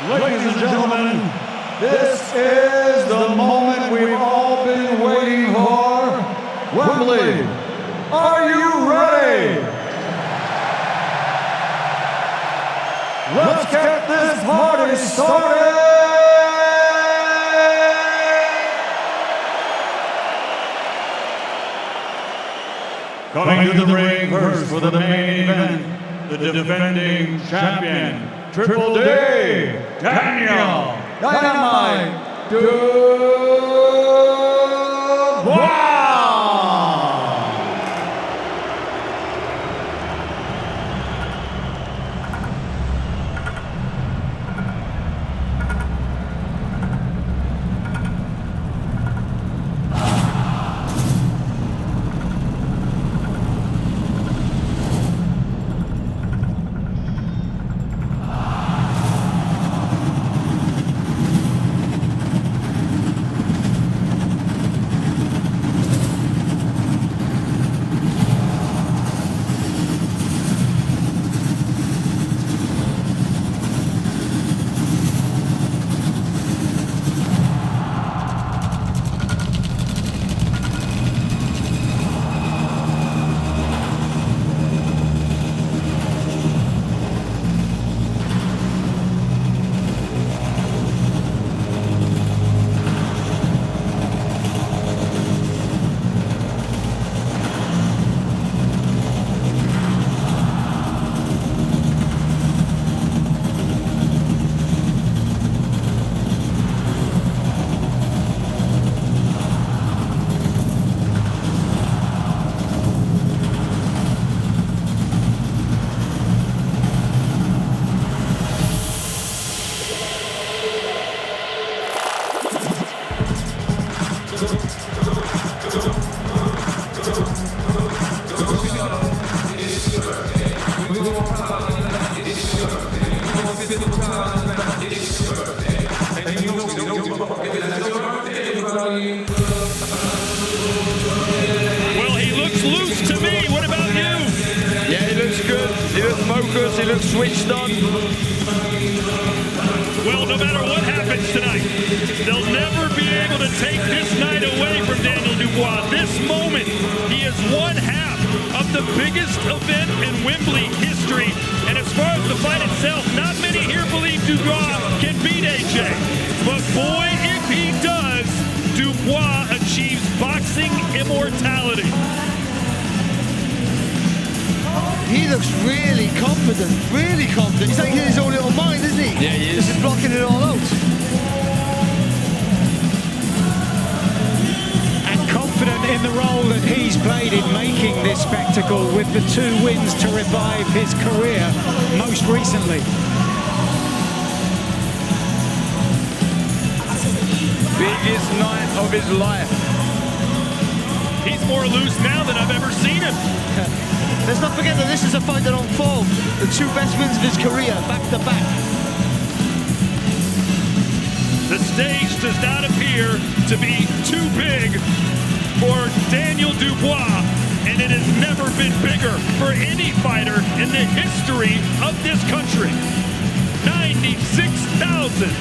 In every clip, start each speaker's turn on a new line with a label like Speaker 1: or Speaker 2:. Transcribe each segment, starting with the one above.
Speaker 1: Ladies and gentlemen, this is the moment we've all been waiting for. Wembley, are you ready? Let's get this party started! Coming to the ring first for the main event, the defending champion, Triple D, Daniel Dynamite Dubois!
Speaker 2: Well, he looks loose to me. What about you?
Speaker 3: Yeah, he looks good. He looks focused. He looks switched on.
Speaker 2: Well, no matter what happens tonight, they'll never be able to take this night away from Daniel Dubois. This moment, he is one half of the biggest event in Wembley history. And as far as the fight itself, not many here believe Dubois can beat AJ. But boy, if he does, Dubois achieves boxing immortality.
Speaker 4: He looks really confident, really confident. He's like in his own little mind, isn't he?
Speaker 3: Yeah, he is.
Speaker 4: Just blocking it all out.
Speaker 5: And confident in the role that he's played in making this spectacle with the 2 wins to revive his career most recently.
Speaker 3: Biggest night of his life.
Speaker 2: He's more loose now than I've ever seen him.
Speaker 4: Let's not forget that this is a fighter on form. The 2 best wins of his career, back to back.
Speaker 2: The stage does not appear to be too big for Daniel Dubois, and it has never been bigger for any fighter in the history of this country. 96,000.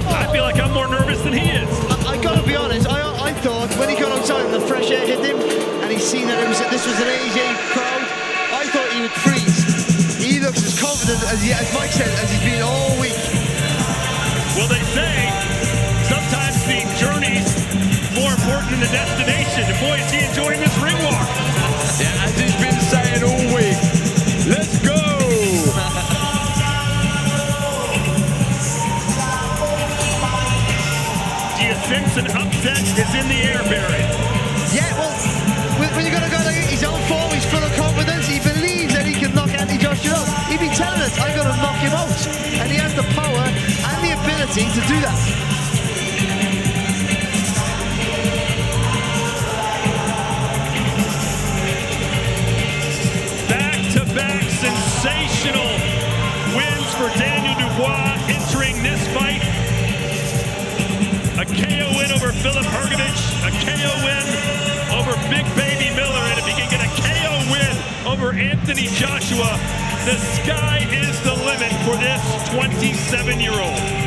Speaker 2: I feel like I'm more nervous than he is.
Speaker 4: I gotta be honest, I thought when he got outside and the fresh air hit him and he seen that this was an AJ crowd, I thought he would freeze. He looks as confident as Mike said, as he's been all week.
Speaker 2: Well, they say sometimes the journey's more important than the destination. And boy, is he enjoying this ring walk.
Speaker 3: Yeah, as he's been saying all week. Let's go!
Speaker 2: Sense an upset is in the air, Barry.
Speaker 4: Yeah, well, when you got a guy like he's on form, he's full of confidence, he believes that he can knock Anthony Joshua out. He'd be telling us, I'm going to knock him out.
Speaker 2: sensational wins for Daniel Dubois entering this fight. A KO win over Filip Hrgović, a KO win over Big Baby Miller, and if he can get a KO win over Anthony Joshua, the sky is the limit for this 27-year-old.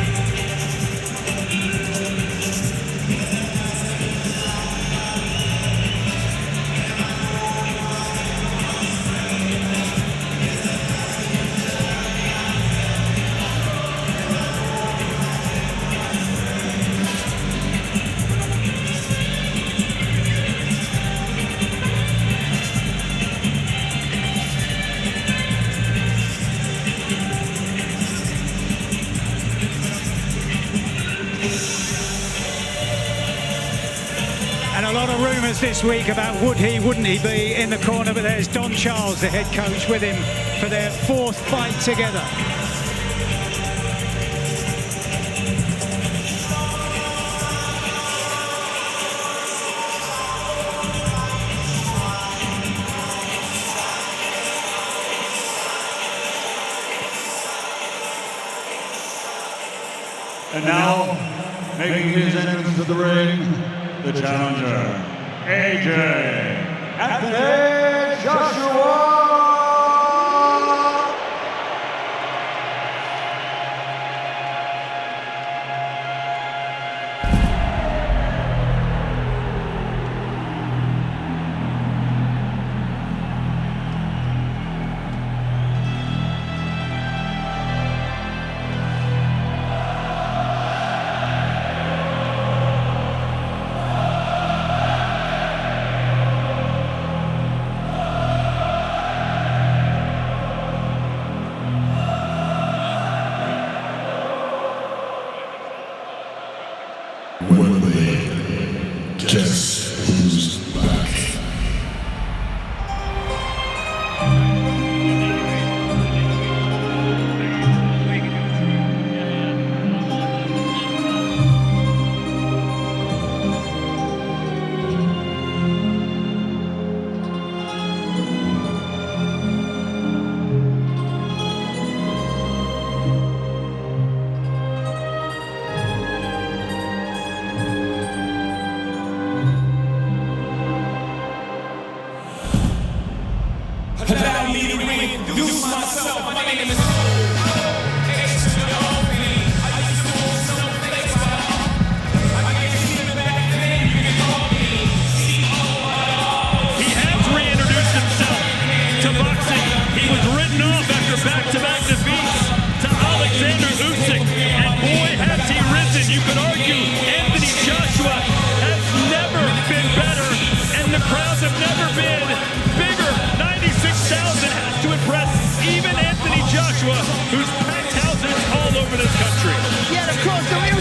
Speaker 5: This week about would he, wouldn't he be in the corner, but there's Don Charles, the head coach, with him for their 4th fight together.
Speaker 1: And now, making his entrance to the ring, the challenger, Anthony Joshua!
Speaker 6: Wembley, guess who's back?
Speaker 7: Allow me to reintroduce myself. My name is
Speaker 2: back-to-back defeats to Alexander Usyk, and boy has he risen. You could argue Anthony Joshua has never been better, and the crowds have never been bigger. 96,000 has to impress even Anthony Joshua, who's packed houses all over this country.
Speaker 4: Yeah, of course. No, it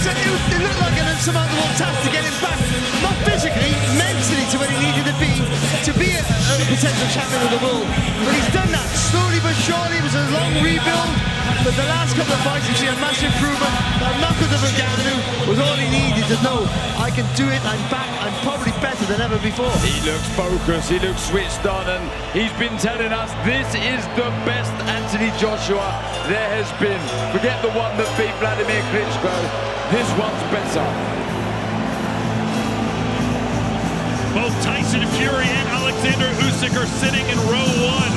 Speaker 4: looked like an insurmountable task to get him back, not physically, mentally to where he needed to be a potential champion of the world. But he's done that slowly but surely. It was a long rebuild, but the last couple of fights you've seen a massive improvement. That knockout of Ngannou was all he needed to know. I can do it, I'm back, I'm probably better than ever before.
Speaker 3: He looks focused, he looks switched on, and he's been telling us this is the best Anthony Joshua there has been. Forget the one that beat Vladimir Klitschko, this one's better.
Speaker 2: Both Tyson Fury and Alexander Usyk are sitting in row one.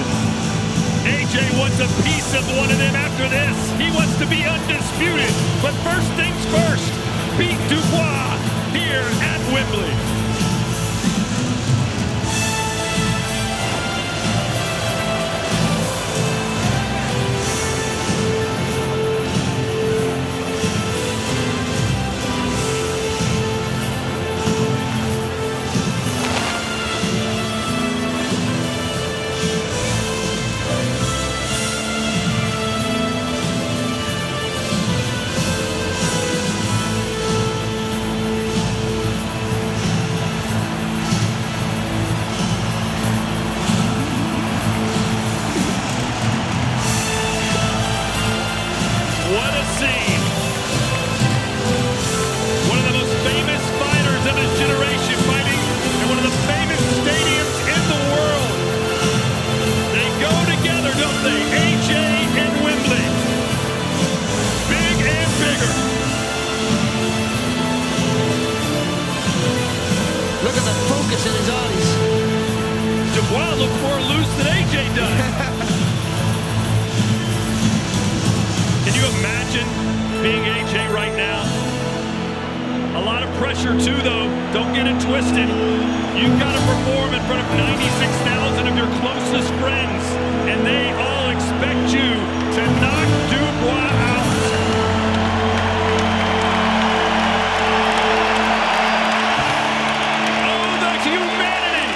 Speaker 2: AJ wants a piece of one of them after this. He wants to be undisputed. But first things first, beat Dubois here at Wembley.
Speaker 4: focus in his eyes.
Speaker 2: Dubois looked more loose than AJ does. Can you imagine being AJ right now? A lot of pressure too, though. Don't get it twisted. You've got to perform in front of 96,000 of your closest friends, and they all expect you to knock Dubois out. Oh, the humanity!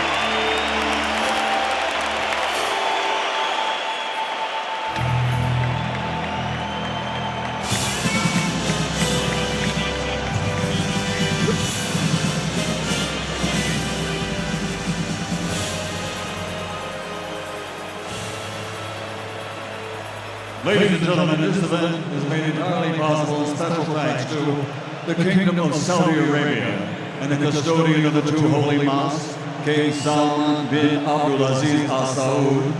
Speaker 1: Ladies and gentlemen, this event is made entirely possible in special thanks to the Kingdom of Saudi Arabia and the custodian of the two holy mosques, King Salman bin Abdulaziz Al Saud,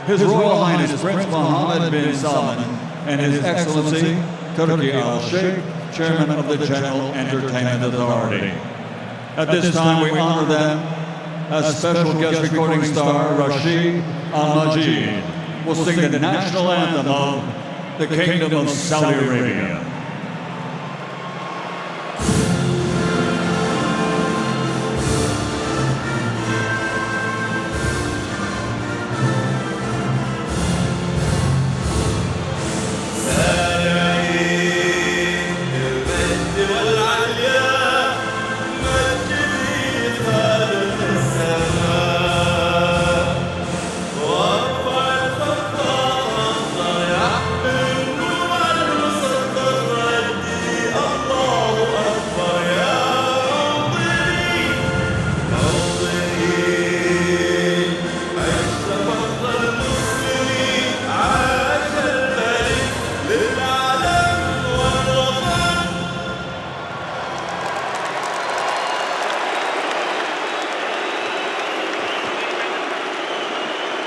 Speaker 1: His Royal Highness Prince Mohammed bin Salman, and His Excellency Turki Al Sheikh, Chairman of the General Entertainment Authority. At this time, we honor them as special guest recording star Rashid Al-Majid will sing the national anthem of the Kingdom of Saudi Arabia.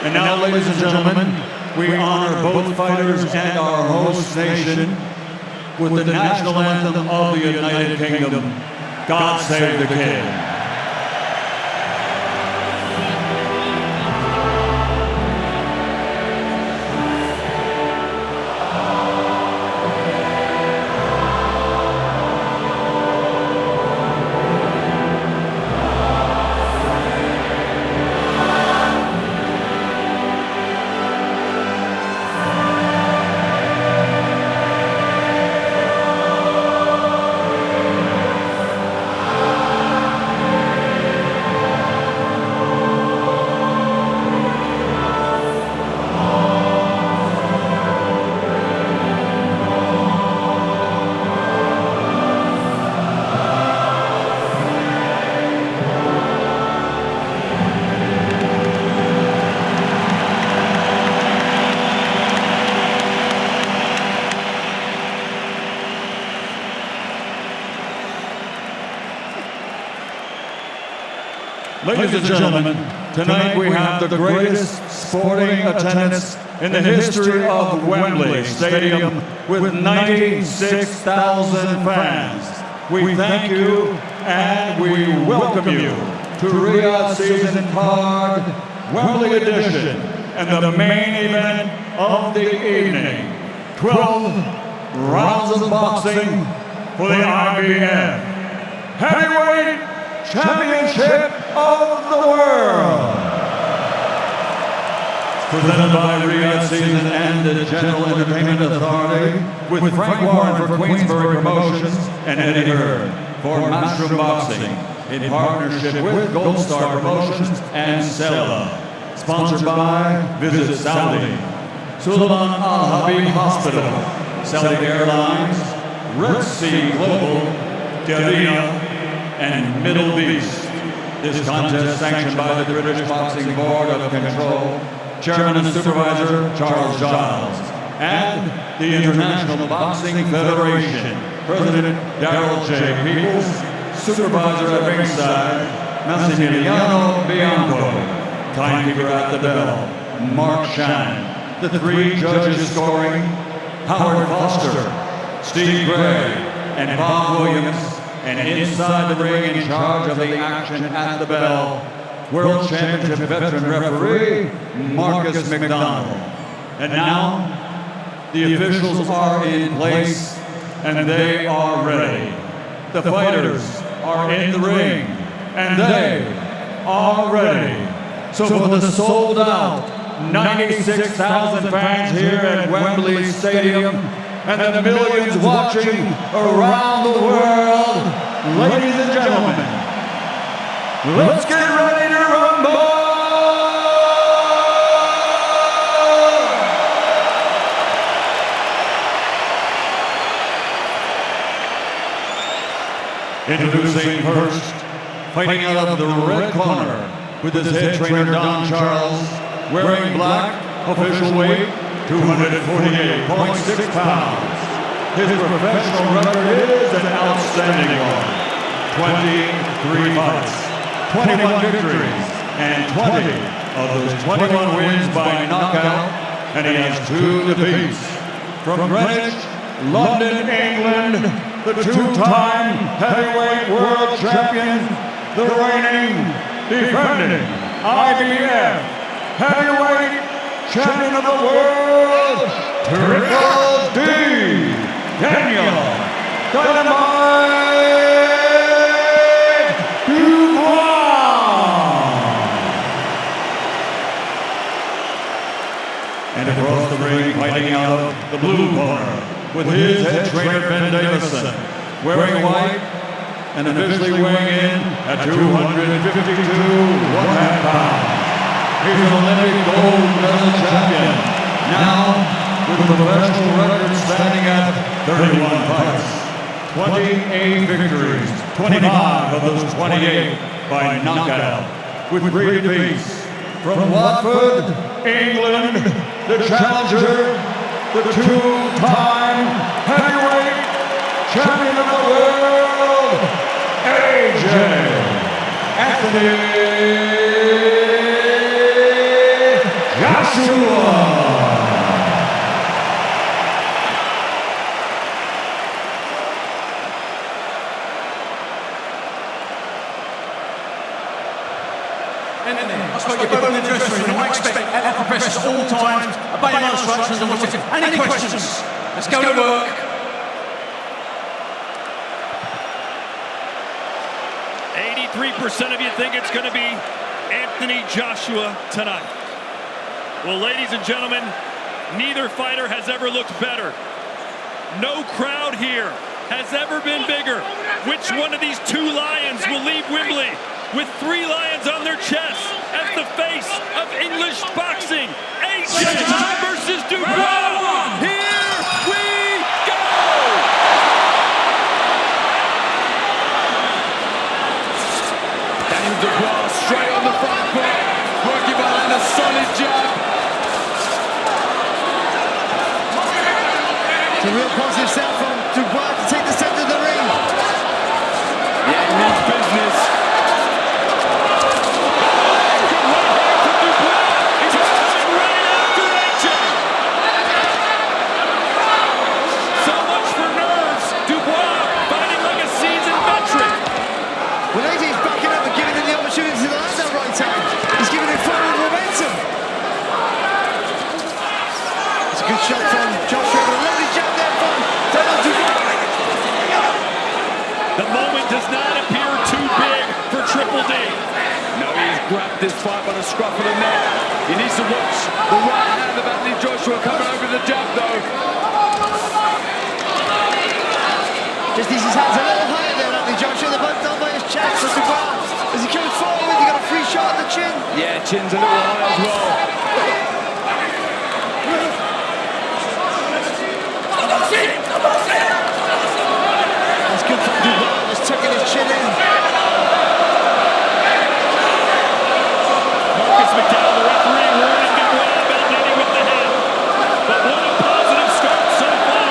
Speaker 1: And now, ladies and gentlemen, we honor both fighters and our host nation with the national anthem of the United Kingdom, God Save the King. Ladies and gentlemen, tonight we have the greatest sporting attendance in the history of Wembley Stadium with 96,000 fans. We thank you and we welcome you to Riyadh Season Card Wembley Edition and the main event of the evening. 12 rounds of boxing for the IBF Heavyweight Championship of the World. Presented by Riyadh Season and the General Entertainment Authority, with Frank Warren for Queensbury Promotions and Eddie Hurd for Matchroom Boxing, in partnership with Gold Star Promotions and Sella. Sponsored by Visit Saudi, Sulaiman Al Habib Hospital, Saudi Airlines, Red Sea Global, Darina, and Middle East. This contest sanctioned by the British Boxing Board of Control, Chairman and Supervisor Charles Giles, and the International Boxing Federation, President Darrell J. Peoples, Supervisor at ringside, Massimiliano Bianco, Timekeeper at the bell, Mark Shannon, the three judges scoring, Howard Foster, Steve Gray, and Bob Williams, And inside the ring, in charge of the action at the bell, World Championship veteran referee, Marcus McDonald. And now, the officials are in place, and they are ready. The fighters are in the ring, and they are ready. So for the sold-out 96,000 fans here at Wembley Stadium, and the millions watching around the world, ladies and gentlemen, let's get ready to rumble! Introducing first, fighting out of the red corner with his head trainer Don Charles, wearing black, official weight 248.6 pounds. His professional record is an outstanding one. 23 fights, 21 victories, and 20 of those 21 wins by knockout, and he has 2 defeats. From Greenwich, London, England, the 2-time heavyweight world champion, the reigning, defending IBF heavyweight champion of the world, Triple D, Daniel Dynamite Dubois. And across the ring, fighting out of the blue corner, with his head trainer Ben Davison, wearing white and officially weighing in at 252.5 pounds. He's an Olympic gold medal champion, now with a professional record standing at 31 fights, 28 victories, 25 of those 28 by knockout, with 3 defeats. From Watford, England, the challenger, the 2-time heavyweight champion of the world, AJ Anthony Joshua.
Speaker 7: I spoke to both in the dressing room, and I expect our professors at all times obey my instructions and watch it. Any questions? Let's go to work.
Speaker 2: 83% of you think it's going to be Anthony Joshua tonight. Well, ladies and gentlemen, neither fighter has ever looked better. No crowd here has ever been bigger. Which one of these 2 lions will leave Wembley with 3 lions on their chests as the face of English boxing? AJ versus Dubois. Here we go!
Speaker 3: Daniel Dubois straight on the front foot, working behind a solid jab.
Speaker 4: It's a real positive step from Dubois to take the center of the ring.
Speaker 3: Yeah, he means business.
Speaker 4: Good shot from Joshua, a lovely jab there from Daniel Dubois.
Speaker 2: The moment does not appear too big for Triple D.
Speaker 3: No, he's grabbed this fight by the scruff of the neck. He needs to watch the right hand of Anthony Joshua coming over the jab, though.
Speaker 4: Just needs his hands a little higher there, Anthony Joshua. They're both down by his chest for Dubois. As he comes forward, he got a free shot at the chin.
Speaker 3: Yeah, chin's a little high as well.
Speaker 4: That's good from Dubois, just tucking his chin in.
Speaker 2: Marcus McDowell, the referee, warning Dubois about leading with the head. But what a positive start so far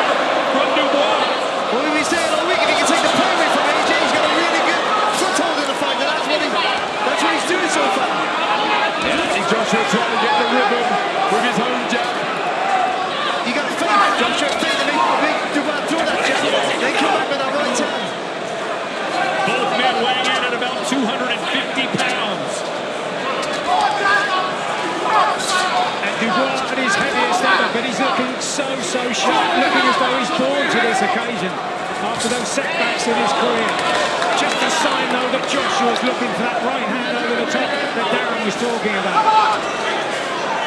Speaker 2: from Dubois.
Speaker 4: Well, we've been saying all week, if he can take the pain away from AJ, he's got a really good foothold in the fight, and that's what he's doing so far.
Speaker 3: Yeah, Anthony Joshua trying to get the rhythm with his home jab.
Speaker 4: You got to fake Joshua, fake to make Dubois throw that jab. They come back with that right hand.
Speaker 5: He's looking so sharp, looking as though he's born to this occasion after those setbacks in his career. Just a sign, though, that Joshua's looking for that right hand over the top that Darren was talking about.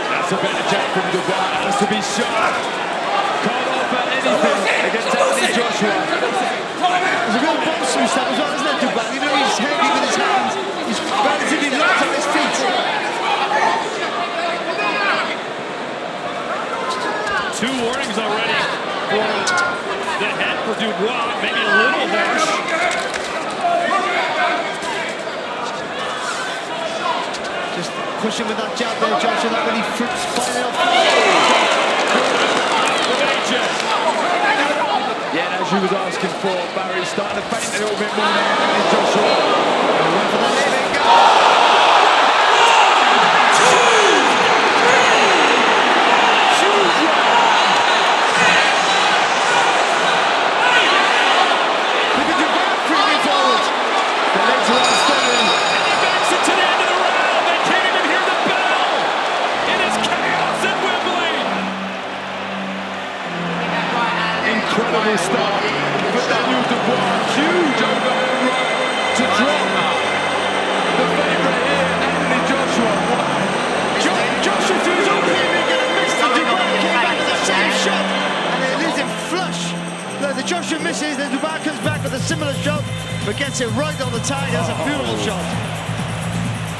Speaker 3: That's a better jab from Dubois. Has to be sharp. Can't offer anything against Anthony Joshua.
Speaker 4: There's a real bolstering stuff as well, isn't it, Dubois? Even though he's heavy with his hands, he's relatively light on his feet.
Speaker 2: Two warnings already for the head for Dubois, maybe a little harsh.
Speaker 4: Just pushing with that jab there, Joshua, that really flips flying off.
Speaker 3: Yeah, as you was asking for, Barry starting to faint a little bit more now, Anthony Joshua.
Speaker 4: And went for the living go.
Speaker 3: Incredible start for Daniel Dubois. Huge overhand right to drop the favourite here, Anthony Joshua.
Speaker 4: Joshua threw his own here, going to miss the Dubois, came back with the same shot, and it leaves him flush. Look, the Joshua misses, then Dubois comes back with a similar shot, but gets it right on the target. That's a beautiful shot.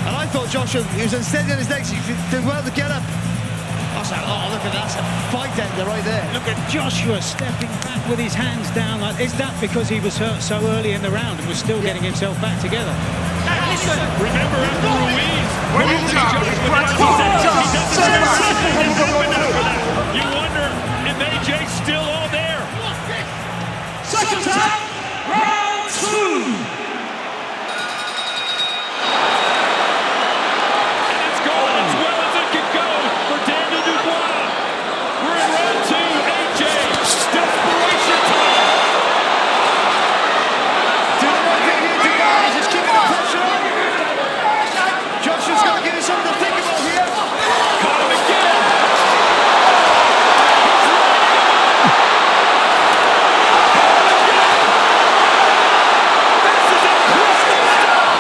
Speaker 4: And I thought Joshua, he was unsteady on his legs, he did well to get up. I was like, oh, look at that, that's a fight ender right there.
Speaker 5: Look at Joshua stepping back with his hands down. Like, is that because he was hurt so early in the round and was still getting himself back together?
Speaker 2: Remember after Ruiz, you wonder if AJ's still all there.
Speaker 7: Second time, round two.
Speaker 2: And it's going as well as it can go for Daniel Dubois. We're in round two. AJ, desperation time.
Speaker 4: Do the right thing here, Dubois, he's just keeping the pressure on. Joshua's got to give him something to think about here.
Speaker 2: Caught him again. This is incredible stuff.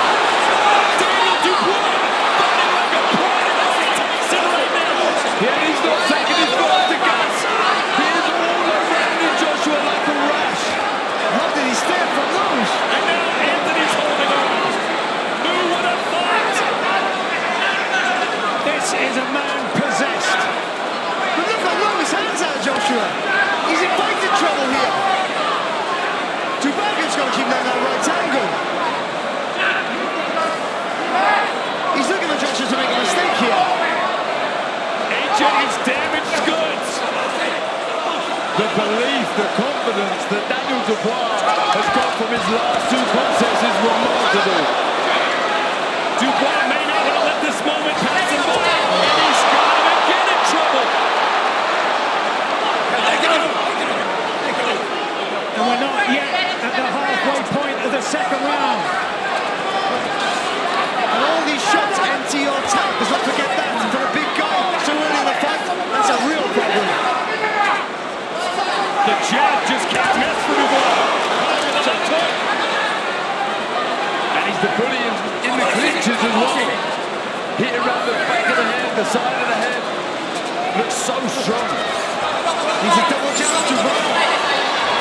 Speaker 2: Daniel Dubois fighting like a prodigal Tyson right now.
Speaker 3: Yeah, he's not taking his foot off the gas. He is all over Anthony Joshua like a rash.
Speaker 4: How did he stand from those?
Speaker 2: And now Anthony's holding on. Who would have thought?
Speaker 5: This is a man possessed.
Speaker 4: But look how long his hands are, Joshua. He's in fighting trouble here. Dubois got to keep letting that right angle. He's looking for Joshua to make a mistake here.
Speaker 2: AJ is damaged goods.
Speaker 3: The belief, the confidence that Daniel Dubois has got from his last two contests is remarkable.
Speaker 2: Dubois may not want to let this moment pass him by, and he's going to get in trouble.
Speaker 5: And we're not yet at the halfway point of the second round.
Speaker 4: And all these shots empty your tank. Let's not forget that. For a big guy so early in the fight, that's a real problem.
Speaker 2: The jab just can't miss for Dubois. With a left hook.
Speaker 3: And he's the bully in the clinches as well. Hit around the back of the head, the side of the head. Looks so strong.
Speaker 4: He's a double jab, Dubois.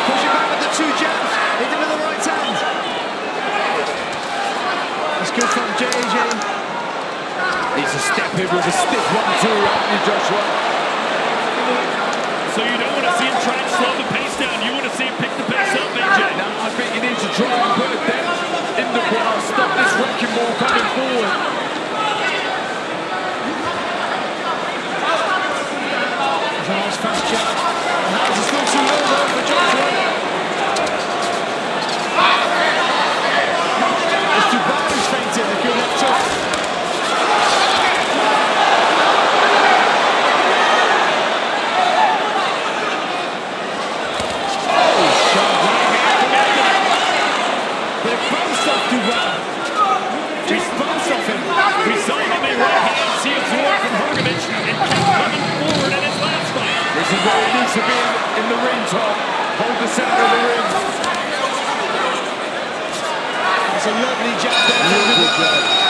Speaker 4: Pushing back with the two jabs. Hit him with the right hand. It's good from JJ.
Speaker 3: Needs to step in with a stiff 1-2, Anthony Joshua.
Speaker 2: So you don't want to see him try and slow the pace down. You want to see him pick the pace up, AJ.
Speaker 3: Now I think he needs to try and put a dent in the bar, stop this wrecking ball coming forward.
Speaker 4: There's a nice fast jab. And that was still too low though for Joshua. It's Dubois who's fainted. The good left hook. They bounced off Dubois. Just bounced off him.
Speaker 3: This is where he needs to be in the ring, Tom. Hold the center of the ring.
Speaker 4: That's a lovely jab there.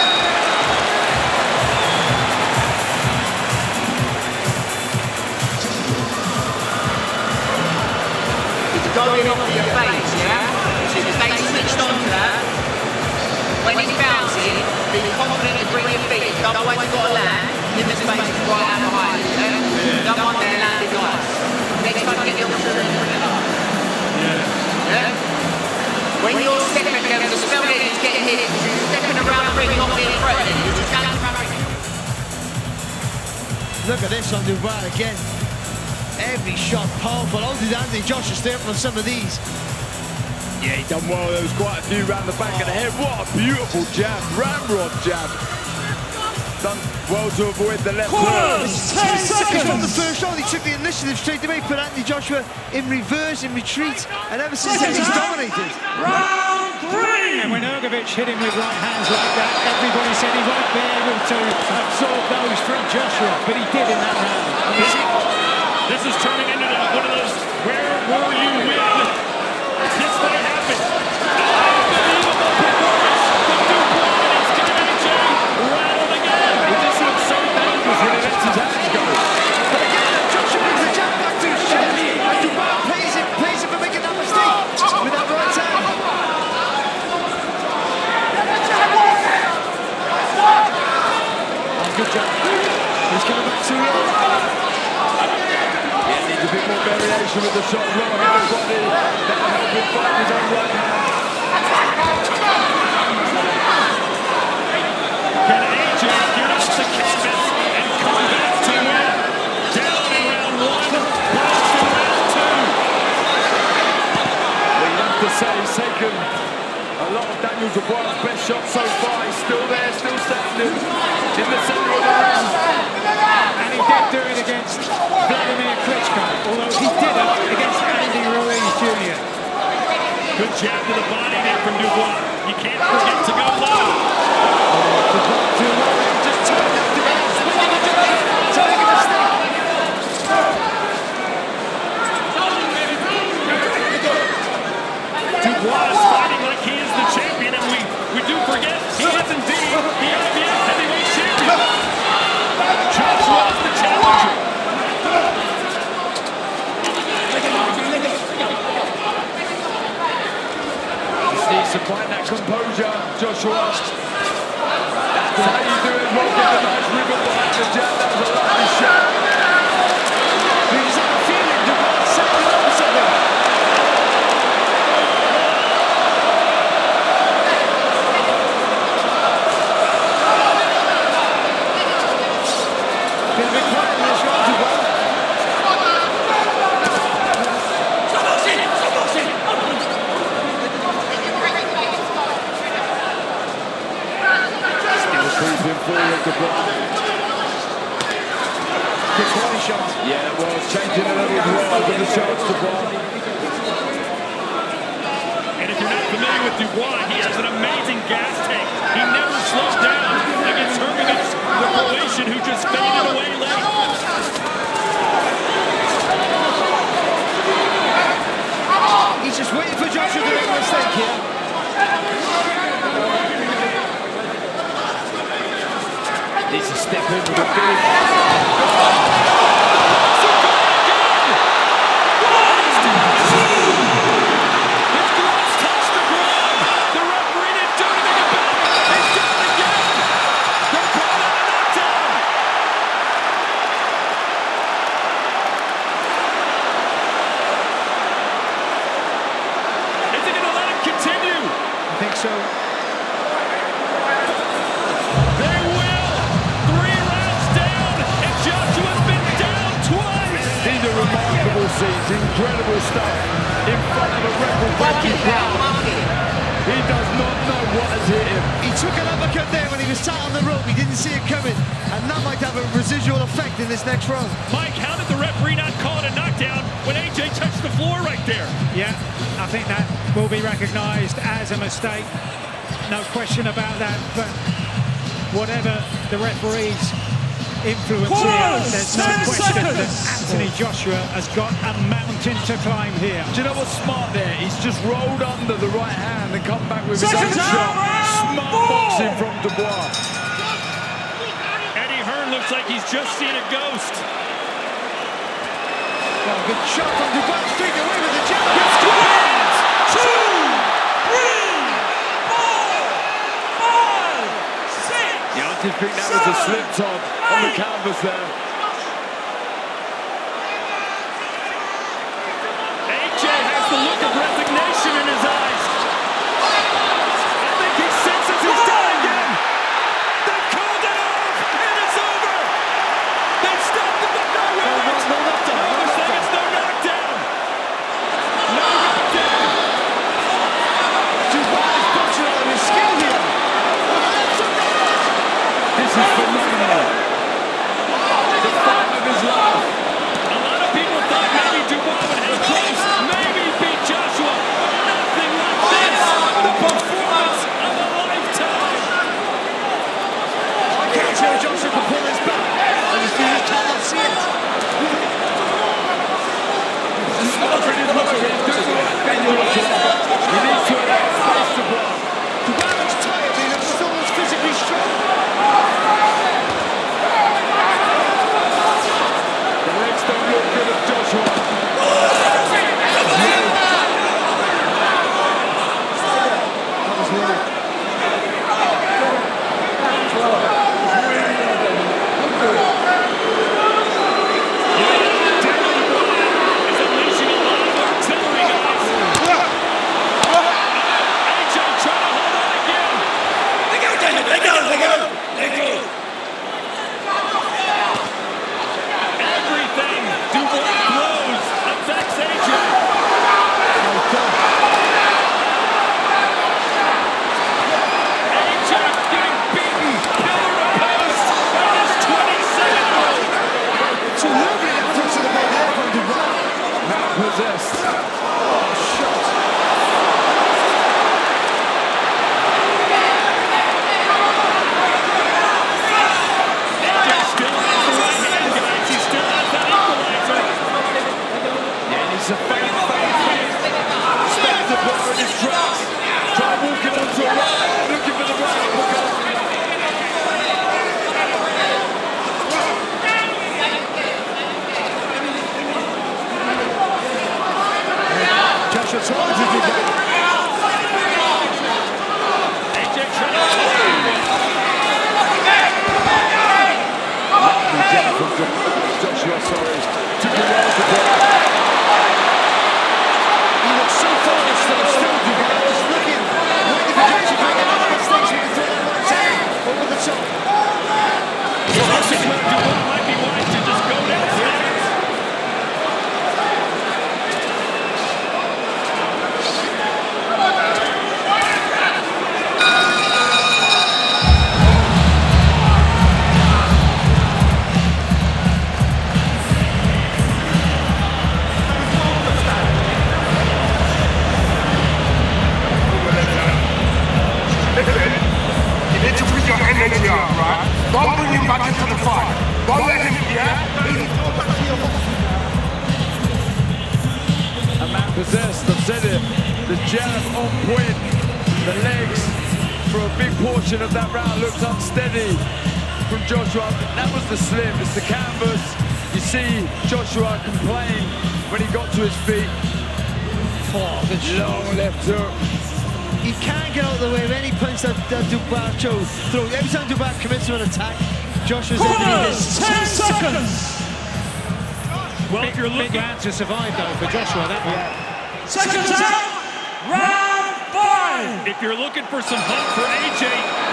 Speaker 8: Going off your face, yeah? So you stay switched on to that. When he's bouncing, be confident to bring your feet. Otherwise you've got to land in the space right out behind you, yeah? Don't want there landing nice. Next time get the opposite and bring it up. Yeah? When you're stepping again, the spell is getting hit. You're stepping around the ring, not being threatened. You're just going around.
Speaker 4: Look at this on Dubois again. Every shot powerful. How did Anthony Joshua stay up on some of these?
Speaker 3: Yeah, he done well. There was quite a few round the back of the head. What a beautiful jab, ramrod jab. Done well to avoid the left turn.
Speaker 4: 10 seconds from the first round. He took the initiative straight away, put Anthony Joshua in reverse, in retreat, and ever since then he's dominated.
Speaker 5: Round 3! And when Ergovic hit him with right hands like that, everybody said he won't be able to absorb those from Joshua, but he did in that round.
Speaker 2: This is turning into one of those, where were you when this fight happened? Unbelievable performance from Dubois, and it's got AJ rattled again.
Speaker 3: He just looks so dangerous when he lets his hands go.
Speaker 4: But again, Joshua brings the jab back to his chest, and Dubois pays him for making that mistake with that right hand. Oh, good job. He's coming back too long.
Speaker 3: A bit more variation with the shot, lower-headed body. That'll help him fight his own right hand.
Speaker 2: Can AJ get off the canvas and come back to win? Down in round 1, lost in round 2.
Speaker 3: Well, you have to say he's taken a lot of Daniel Dubois' best shots so far. He's still there, still standing in the center of the ring.
Speaker 5: And he did do it against Vladimir Klitschko, although he didn't against Andy Ruiz Jr.
Speaker 2: Good jab to the body there from Dubois. You can't forget to go low.
Speaker 4: Just turn up the base, taking a step.
Speaker 2: Dubois is fighting like he is the champion, and we do forget he is indeed the IBF heavyweight champion. Joshua is the challenger.
Speaker 3: Just needs to find that composure, Joshua. That's how you do it. Well, get a nice wriggle behind the jab. That was a lovely shot.
Speaker 4: You just have a feeling Dubois setting up for something. Been a bit quiet in this round, Dubois.
Speaker 3: Still creeping forward, Dubois.
Speaker 4: Good body shot.
Speaker 3: Yeah, it was changing a little as well with the shots, Dubois.
Speaker 2: And if you're not familiar with Dubois, he has an amazing gas tank. He never slows down against Hermitage, the Croatian who just faded away late.
Speaker 4: He's just waiting for Joshua to make a mistake here.
Speaker 3: Needs to step in with a big.
Speaker 4: So
Speaker 2: they will. 3 rounds down, and Joshua's been down twice.
Speaker 3: These are remarkable scenes, incredible stuff in front of a record-breaking crowd. He does not know what has hit him.
Speaker 4: he took an uppercut there when he was sat on the rope. He didn't see it coming, and that might have a residual effect in this next round.
Speaker 2: Mike, how did the referee not call it a knockdown when AJ touched the floor right there?
Speaker 5: Yeah, I think that will be recognised as a mistake. No question about that, but whatever the referees influence here. There's no question that Anthony Joshua has got a mountain to climb here.
Speaker 3: Do you know what's smart there? He's just rolled under the right hand and come back with his own shot. Smart boxing from Dubois.
Speaker 2: Eddie Hearn looks like he's just seen a ghost.
Speaker 5: Well, good shot from Dubois, straight away with the jab.
Speaker 7: 2, 3, 4, 5, 6.
Speaker 3: Yeah, I did think that was a slip, Todd, on the canvas there.
Speaker 2: AJ has the look of resignation in his eyes. I think he senses he's done again. They've called it off, and it's over. They've stopped him, but no knockdown. No, they're saying it's no knockdown. No knockdown.
Speaker 4: Dubois is punching out of his skill here.
Speaker 3: This is phenomenal. The fight of his life.
Speaker 2: A lot of people thought maybe Dubois would head close, maybe beat Joshua. Nothing like this. The performance of a lifetime.
Speaker 4: I can't see how Joshua can pull this back. I just cannot see it.
Speaker 3: He needs to allow space to block.
Speaker 4: Dubois looks tired, but he still looks physically strong.
Speaker 3: The legs don't look good of Joshua.
Speaker 2: Is unleashing a lot of artillery, guys. AJ trying to hold on again. Everything Dubois throws affects AJ. AJ getting beaten, pillar to post by this 27-year-old.
Speaker 4: So lovely efforts to the ball there from Dubois.
Speaker 3: Now possessed.
Speaker 2: AJ still has the right hand, guys. He still has that equalizer.
Speaker 3: Yeah, and he's a feint. Stop the ball in his tracks. Try walking onto a right, looking for the right uppercut.
Speaker 4: Joshua targeted again.
Speaker 2: AJ trying to hold
Speaker 3: Lovely jab from Joshua, sorry. Took it well to ball.
Speaker 4: He looks so focused that I'm still Dubois just looking, waiting for Joshua to get out of the stage so he can throw that right hand over the top.
Speaker 2: This is where Dubois might be wise to just go downstairs.
Speaker 9: Listen, you need to bring your energy up, right? Don't bring him back into the fight. Don't let him,
Speaker 3: A man possessed, I've said it. The jab on point. The legs for a big portion of that round looked unsteady from Joshua. That was the slim, it's the canvas. You see Joshua complain when he got to his feet.
Speaker 4: Oh, good shot.
Speaker 3: Long left hook.
Speaker 4: He can't get out of the way of any punch that Dubois throws. Every time Dubois commits to an attack, Joshua's ending his
Speaker 7: 10 seconds.
Speaker 2: Well, if you're
Speaker 5: Big
Speaker 2: looking,
Speaker 5: round to survive though for Joshua, that one.
Speaker 7: Seconds out. Round 5.
Speaker 2: if you're looking for some hope for AJ,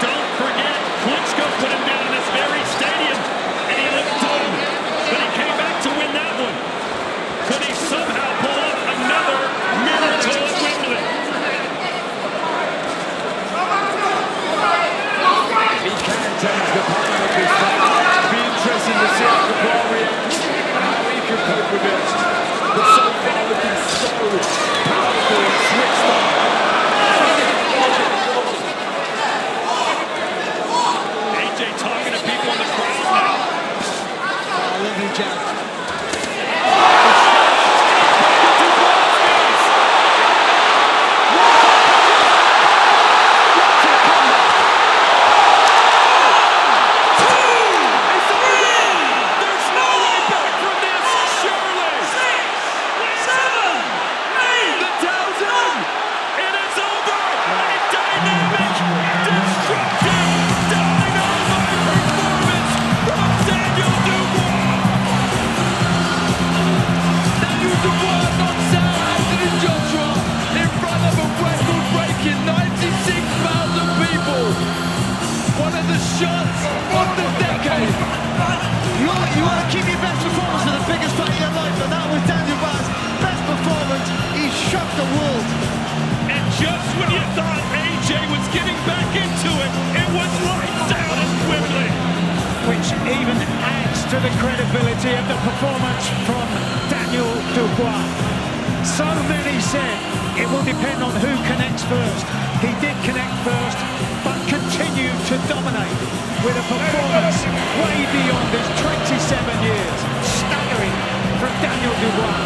Speaker 2: don't forget Klitschko put him down in this very stadium, and he looked done, but he came back to win that one. Could he somehow pull off another miracle at Wembley?
Speaker 3: He can change the pattern of this fight. It'll be interesting to see how the ball reacts and how he can cope with it. But so far looking so powerful and switched on.
Speaker 2: AJ
Speaker 4: want to keep your best performance for the biggest fight of your life, and that was Daniel Dubois' best performance. He shocked the world.
Speaker 2: And just when you thought AJ was getting back into it, it was lights out at Wembley.
Speaker 5: Which even adds to the credibility of the performance from Daniel Dubois. So many said it will depend on who connects first. He did connect first, but continued to dominate with a performance way beyond his 27 years. Staggering from Daniel Dubois.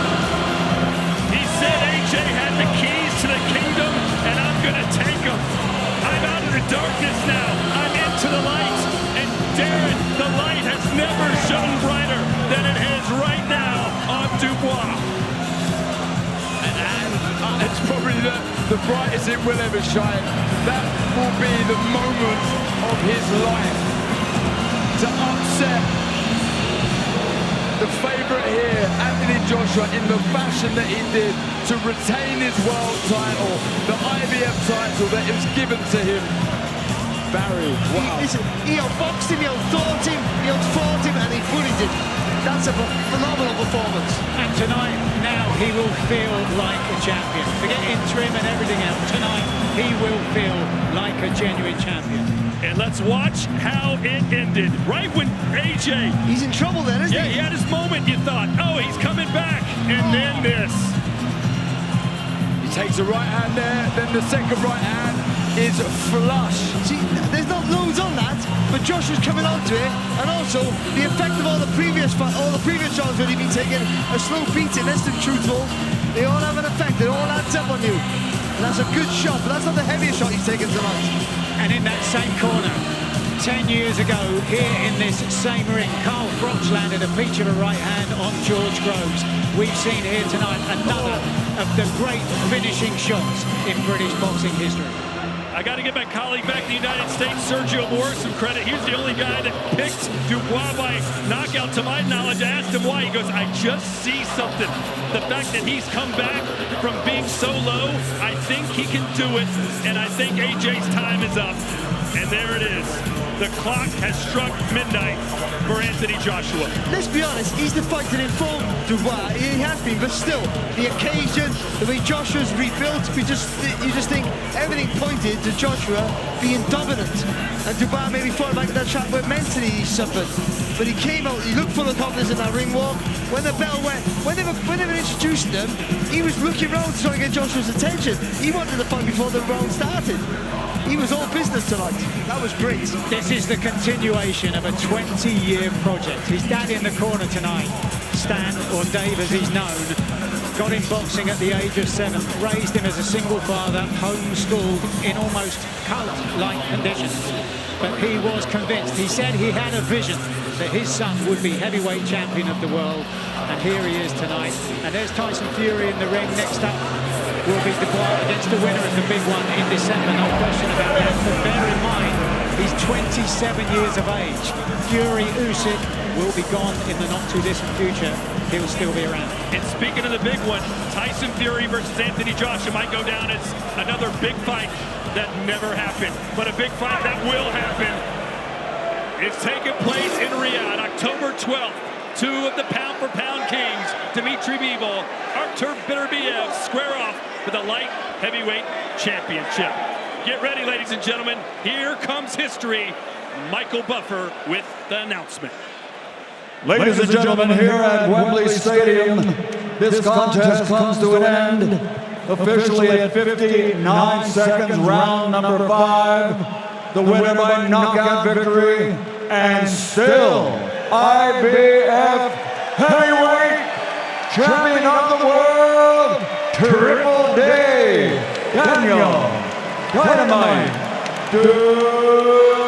Speaker 2: He said AJ had the keys to the kingdom, and I'm going to take them. I'm out of the darkness now. I'm into the light. And Darren, the light has never shone brighter than it is right now on Dubois.
Speaker 3: And it's probably the brightest it will ever shine. That will be the moment of his life. To upset the favourite here, Anthony Joshua, in the fashion that he did, to retain his world title, the IBF title that was given to him. Barry, wow.
Speaker 4: He outboxed him, he outthought him, he outfought him, and he bullied him. That's a phenomenal performance.
Speaker 5: And tonight, now he will feel like a champion. Forget interim and everything else. Tonight, he will feel like a genuine champion.
Speaker 2: And let's watch how it ended. Right when AJ...
Speaker 4: He's in trouble then, isn't he?
Speaker 2: He had his moment, you thought. Oh, he's coming back. And then this.
Speaker 3: He takes a right hand there, then the second right hand is flush.
Speaker 4: See, there's not loads on that, but Joshua's coming onto it, and also the effect of all the previous shots where he'd been taking a slow beating. Let's be truthful, they all have an effect. It all adds up on you, and that's a good shot, but that's not the heaviest shot he's taken tonight.
Speaker 5: And in that same corner, 10 years ago, here in this same ring, Carl Froch landed a peach of a right hand on George Groves. We've seen here tonight another of the great finishing shots in British boxing history.
Speaker 2: I got to give my colleague back in the United States, Sergio Moore, some credit. He was the only guy that picked Dubois by knockout, to my knowledge. I asked him why. He goes, I just see something. The fact that he's come back from being so low, I think he can do it, and I think AJ's time is up. And there it is. The clock has struck midnight for Anthony Joshua.
Speaker 4: Let's be honest, he's the fighter in form, Dubois. He has been, but still, the occasion, the way Joshua's rebuilt, you just think everything pointed to Joshua being dominant. And Dubois maybe fought back in that trap where mentally he suffered. But he came out, he looked full of confidence in that ring walk. When the bell went, when they were introducing him, he was looking around to try to get Joshua's attention. He wanted to fight before the round started. He was all business tonight. That was great.
Speaker 5: This is the continuation of a 20-year project. His dad in the corner tonight, Stan, or Dave as he's known, got him boxing at the age of 7, raised him as a single father, homeschooled in almost cult-like conditions. But he was convinced. He said he had a vision that his son would be heavyweight champion of the world. And here he is tonight. And there's Tyson Fury in the ring. Next up will be Dubois against the winner of the big one in December. No question about that. But bear in mind, he's 27 years of age. Fury Usyk will be gone in the not-too-distant future. He'll still be around.
Speaker 2: And speaking of the big one, Tyson Fury versus Anthony Joshua might go down as another big fight that never happened. But a big fight that will happen. It's taking place in Riyadh, October 12th. Two of the pound-for-pound kings, Dimitri Bivol, Artur Beterbiev, square off for the light heavyweight championship. Get ready, ladies and gentlemen. Here comes history. Michael Buffer with the announcement.
Speaker 1: Ladies and gentlemen, here at Wembley Stadium, this contest comes to an end officially at 59 seconds, round number 5. The winner by knockout victory, and still IBF Heavyweight Champion of the World, Triple D, Daniel Dynamite Dubois.